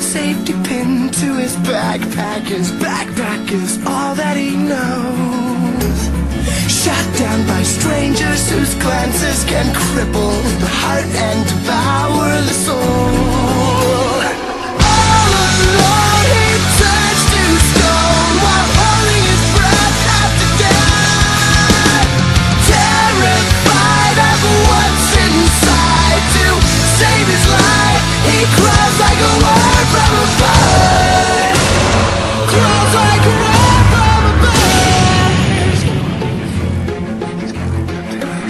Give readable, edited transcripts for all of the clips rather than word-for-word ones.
safety pin to his backpack. His backpack is all that he knows. Shot down by strangers whose glances can cripple the heart and devour the soul. All alone he turns to stone while holding his breath after death. Terrified of what's inside, to save his life he crawls like a worm from a bird. Crawls like a worm from a bird.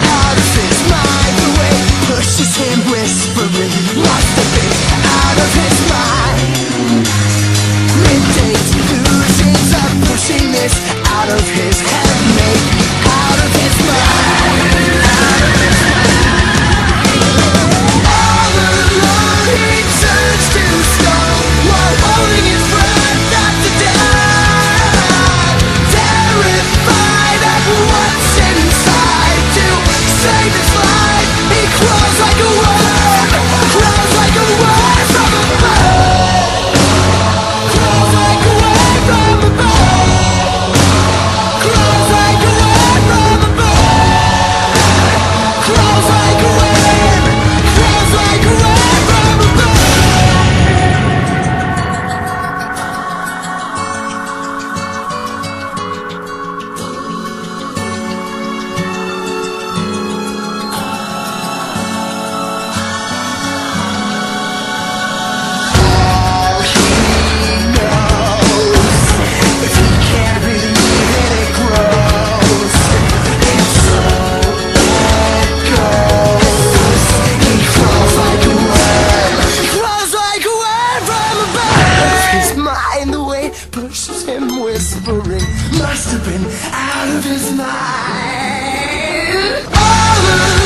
Out of his mind, the way pushes him whispering. Must have been out of his mind. Midday delusions are pushing this out of his head, maybe out of his mind. Out of his mind. All alone he turns to stone while holding his breath after death. Terrified of what's inside, to save his life he crawls like a worm. Crawls like a worm from a bird. Crawls like a worm from a bird. Crawls like a worm from a bird. Crawls like a worm. Crawls like a worm from a bird. All he knows, if he can't believe it, it grows. And so it goes. He crawls like a worm. Crawls like a worm from a bird. Out of his mind, the way pushes him whispering. Must have been out of his mind. All alone